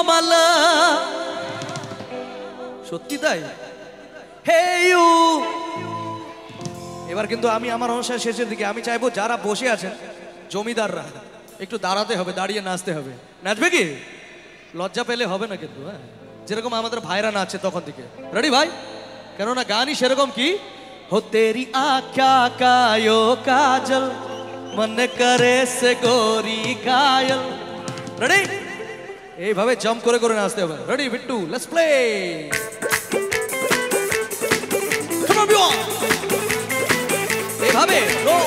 মালা সত্যি তাই হে ইউ এবার কিন্তু আমি আমার অনুষ্ঠান শেষের দিকে আমি চাইবো যারা বসে আছেন জমিদাররা একটু দাঁড়াতে হবে দাঁড়িয়ে নাচতে হবে নাচবে কি লজ্জা পেলে হবে না কিন্তু হ্যাঁ যেরকম আমাদের ভাইরা নাচছে তখন থেকে রেডি ভাই কেননা গানই সেরকম কি हो तेरी आँखा का यो काजल मन करे से गोरी घायल रेडी এইভাবে জাম্প করে করে নাচতে হবে ready Bittu let's play come on বিওয়ান এইভাবে গো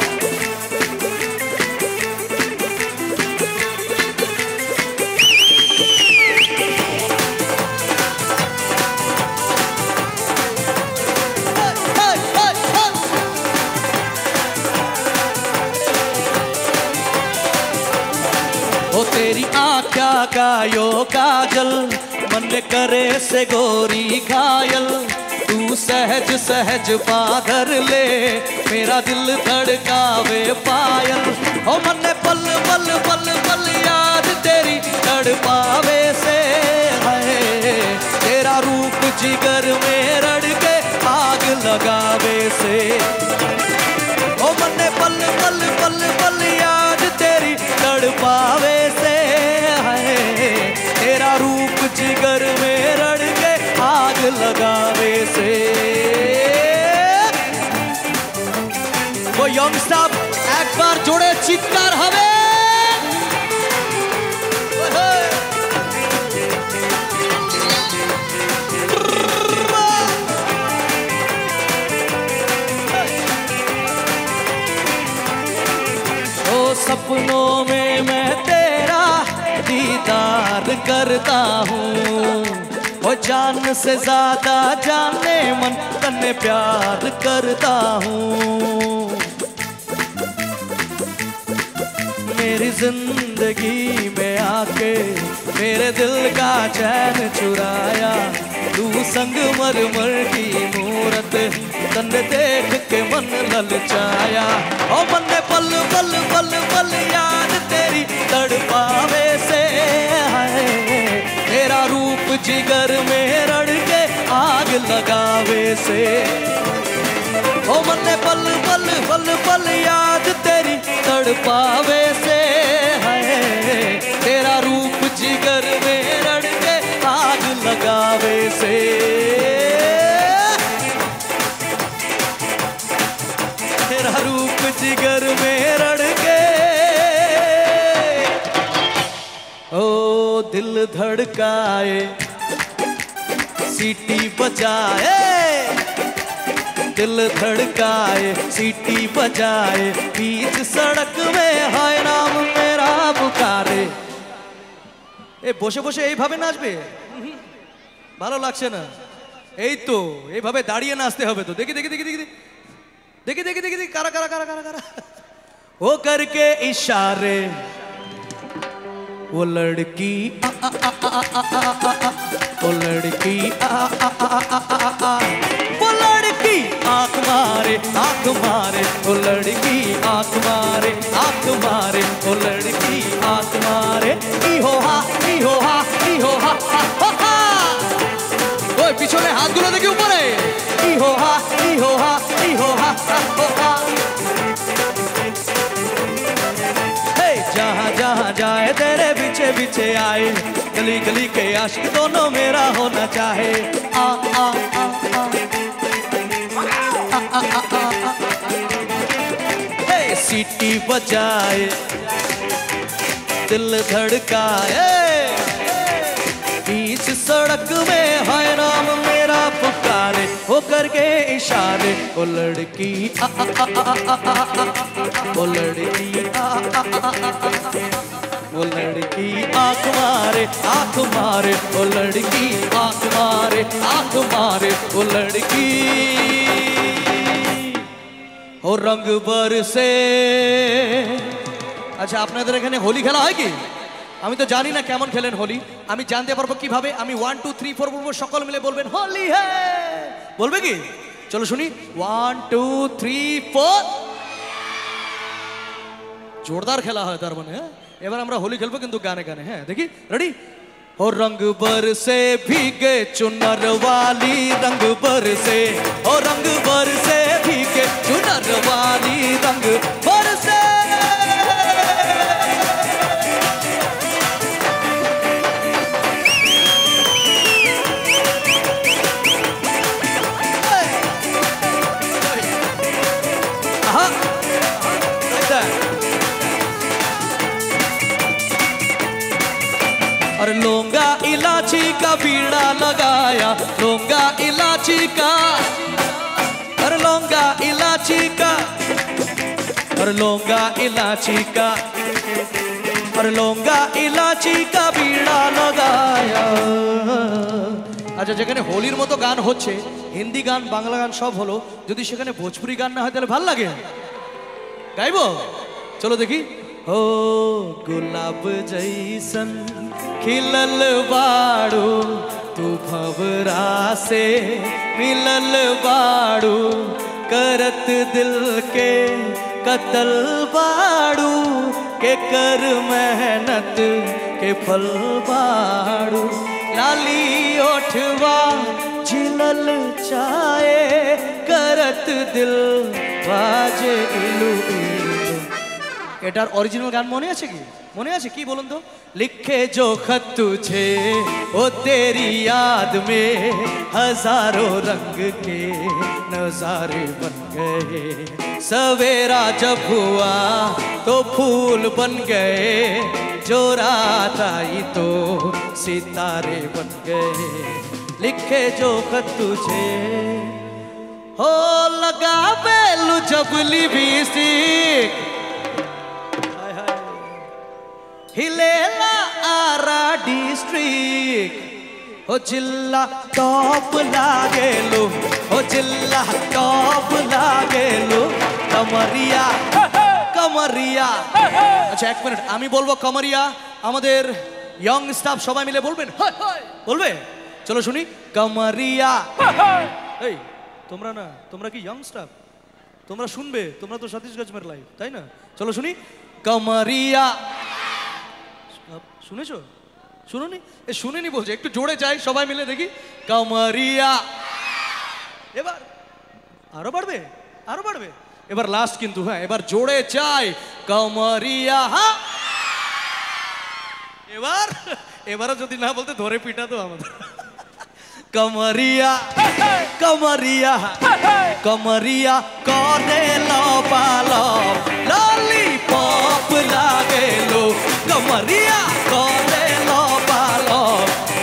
तेरी आँखा का यो काजल मन करे से गोरी घायल तू सहज सहज पाधर ले मेरा दिल धड़कावे पायल ओ मन पल पल पल पल याद तेरी तड़पावे से है तेरा रूप जिगर में रड़ के आग लगावे से ओ मन पल पल पल पल याद तेरी तड़पावे से है तेरा रूप जिगर में रड़ के आग लगावे से वो यंग स्टाफ एक बार जोड़े चित्कार हवे सपनों में मैं तेरा दीदार करता हूँ वो जान से ज्यादा जाने मन तन्ने प्यार करता हूँ मेरी जिंदगी में आके मेरे दिल का चैन चुराया तू संग मर मर की मूरत तन्ने देख के मन ललचाया ओ मन ने पल पल पल पल याद तेरी तड़पावे से है तेरा रूप जिगर में रड़ के आग लगावे से ओ मन ने पल पल पल पल याद तेरी तड़पावे से है तेरा रूप जिगर में रड़ के आग लगावे से तेरा रूप जिगर में रड़ के ओ दिल धड़काए सीटी बजाए दिल धड़काए सीटी बजाए बीच सड़क में हाय नाम मेरा पुकारे ए বসে বসে এইভাবে নাচবে ভালো লাগছে না এই তো এইভাবে দাঁড়িয়ে নাচতে হবে তো দেখি দেখি দেখি দেখি देखी देखी देखी करा करा करा करा करा वो करके इशारे वो लड़की वो लड़की वो लड़की आँख मारे वो लड़की आँख मारे वो लड़की आँख मारे इहो हा ओए पिछले हाथ गुलो देखी ऊपर है इहो हा जहाँ जहाँ जाए तेरे पीछे पीछे आए गली गली के आशिक दोनों मेरा होना चाहे आ आ आ आ सीटी बजाए दिल धड़काए बीच सड़क में है नाम मेरा पुकारे हो करके इशारे ओ लड़की वो लड़की वो लड़की आँख मारे वो लड़की आँख मारे वो लड़की हो रंग बरसे अच्छा আপনাদের এখানে হোলি খেলা হয় কি আমি তো জানি না কেমন খেলেন হোলি আমি জানতে পারবো কিভাবে আমি 1 2 3 4 বলবো সকল মিলে বলবেন হোলি হে বলবে কি চলো শুনি 1 2 3 4 জোরদার খেলা হয় তার মানে হ্যাঁ এবার আমরা হোলি খেলবো কিন্তু গানে গানে হ্যাঁ দেখি রেডি हो रंग बरसे भीगे चुनर वाली, रंग बरसे, हो रंग बरसे भीगे चुनर वाली, रंग बरसे। और लौंगा इलायची का बीड़ा लगाया, लौंगा इलायची का, और लौंगा इलायची का, और लौंगा इलायची का, और लौंगा इलायची का बीड़ा लगाया। আচ্ছা, যেখানে হোলির মতো গান হচ্ছে, হিন্দি গান বাংলা গান সব হলো, যদি সেখানে ভোজপুরি গান না হয় তাহলে ভালো লাগে? গাইবো? চলো দেখি। ओ गुलाब जैसन खिलल बाड़ू, तू भंवरा से मिलल बाड़ू, करत दिल के कतल बाड़ू, के कर मेहनत के फल बाड़ू। लाली ओठवा झिलल चाहे, करत दिल बाजे इलू इलू। এটার অরিজিনাল গান মনে আছে কি? মনে আছে কি বলুন তো? लिखे जो खत तुझे ओ तेरी याद में, हजारों रंग के नजारे बन गए, सवेरा जब हुआ तो फूल बन गए, जो रात आई तो सितारे बन गए। लिखे जो खत तुझे हो लगा बेलू जबली भी सीख, हिलेला आरा डिस्ट्रिक्ट, हो जिल्ला टॉप लागेलो, हो जिल्ला टॉप लागेलो, कमरिया कमरिया। আচ্ছা এক মিনিট, আমি বলবো কমরিয়া, আমাদের ইয়ং স্টাফ সবাই মিলে বলবেন? বলবে? চলো শুনি। কমরিয়া। এই তোমরা না, তোমরা কি ইয়ং স্টাফ? তোমরা শুনবে? তোমরা তো সতীশ গজমের লাইভ, তাই না? চলো শুনি। কমরিয়া। শুনেছো? শুনুনি? এ শুনেনি বলছে, একটু জোরে চাই সবাই মিলে দেখি। কমরিয়া। এবার আরো বাড়বে, আরো বাড়বে। এবার লাস্ট কিন্তু, হ্যাঁ এবার জোরে চাই। কমরিয়া। হ্যাঁ এবার, এবারও যদি না বলতে ধরে পিটা তো আমাদের। कमरिया कमरिया कमरिया करे लो पालो लॉलीपॉप लागे लो कमरिया करे लो पालो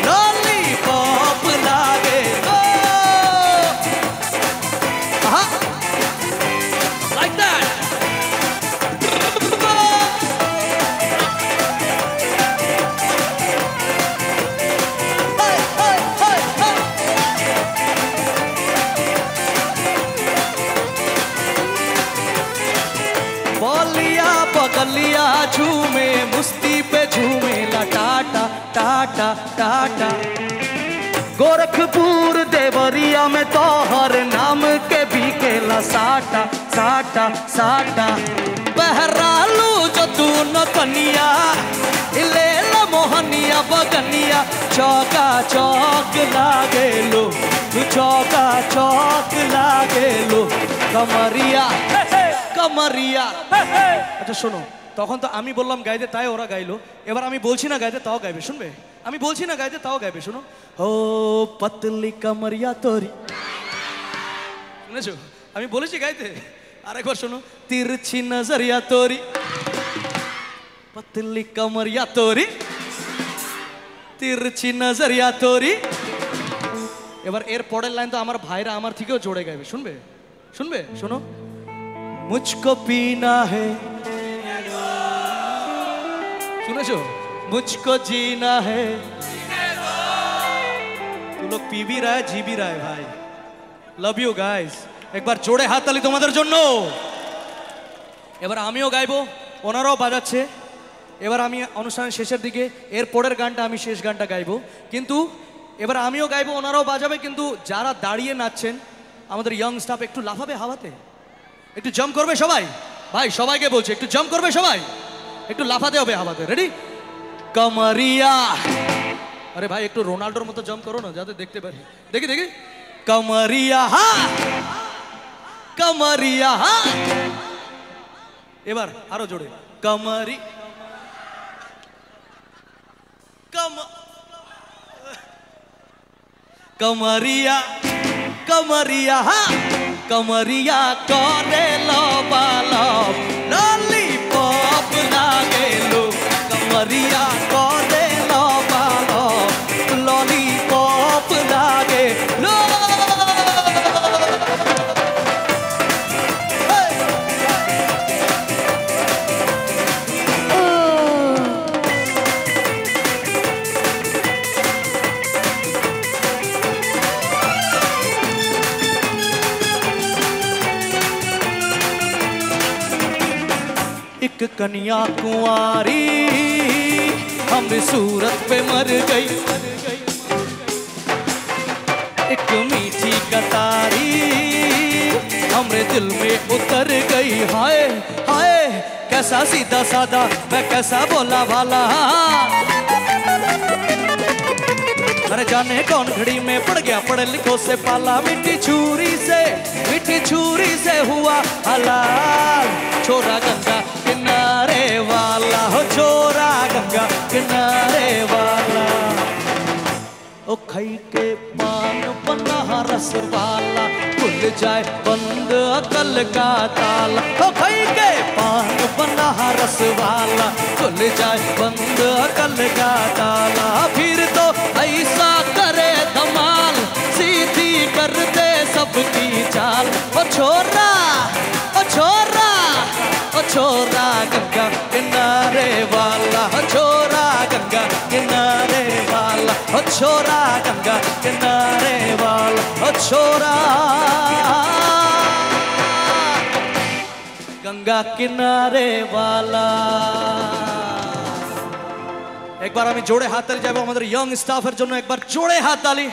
लॉलीपॉप लागे लो like that बगलिया झूमे मुस्ती पे झूमे ला टाटा टाटा टाटा गोरखपुर देवरिया में तो हर नाम के बिकेला साटा साटा साटा बहरालू जो तू न कनिया ले ला मोहनिया बगनिया चौका चौक लागे लो तू चौका चौक लागे लो कमरिया कमरिया अच्छा শোনো তখন তো আমি বললাম গাইতে তাই ওরা গাইলো এবার আমি বলছি না গাইতে তাও গাইবে শুনবে আমি বলছি না গাইতে তাও গাইবে শুনো ও পতলি কমরিয়া তোরি শুনেছো আমি বলেছি গাইতে আরেকবার শোনো তিরছি নজরিয়া তোরি পতলি কমরিয়া তোরি তিরছি নজরিয়া তোরি এবার এর পরের লাইন তো আমার ভাইরা আমার থেকেও জোরে গাইবে শুনবে শুনবে শোনো मुझको पीना है सुनो जो मुझको जीना है तू लोग पी भी रहा है जी भी रहा है भाई लव यू गाइस एक बार जोड़े हाथ ताली তোমাদের জন্য এবার আমিও গাইবো ওনারাও বাজাচ্ছে এবার আমি অনুষ্ঠানের শেষের দিকে এর পরের গানটা আমি শেষ গানটা গাইবো কিন্তু এবার আমিও গাইবো ওনারাও বাজাবে কিন্তু যারা দাঁড়িয়ে নাচছেন আমাদের ইয়ং স্টাফ একটু লাফাবে হাওয়াতে একটু জাম্প করবে সবাই ভাই সবাইকে বলছি একটু জাম্প করবে সবাই একটু লাফাতে হবে হাওয়াতে রেডি কমরিয়া अरे भाई एक तो रोनाल्डोर मत जंप करो ना, जाते देखते पारी। देखी देखी कमरिया हाँ, कमरिया हाँ, एबार आरो जोड़े कमरी कमरिया कमरिया हाँ, कमरिया करे लो बालो लॉलीपॉप लागे लो, कमरिया करे लो बालो लॉलीपॉप लागे लो। एक कन्या कुंवारी हमरी सूरत पे मर गई, एक मीठी कटारी हमरे दिल में उतर गई। हाय हाय कैसा सीधा साधा मैं कैसा बोला भाला, अरे जाने कौन घड़ी में पड़ गया पढ़े लिखो से पाला, मीठी छुरी से हुआ हलाल। छोरा गंगा किनारे वाला हो, छोरा गंगा किनारे वाला, ओ खाई के पान बना रस वाला, खुल जाए बंद अकल का ताला। ओ खाई के पान बना रस वाला, खुल जाए बंद अकल का ताला। फिर तो ऐसा करे धमाल, सीधी कर दे सबकी चाल। ओ छोरा ओ छोरा ओ छोरा गंगा किनारे वाला, ओ छोरा गंगा किनारे वाला, ओ छोरा गंगा किनारे वाला, ओ छोरा गंगा किनारे वाला। एक बार हमें जोड़े हाथ ताली जाए, हमारे यंग स्टाफের জন্য একবার জোড়ে হাত তালি।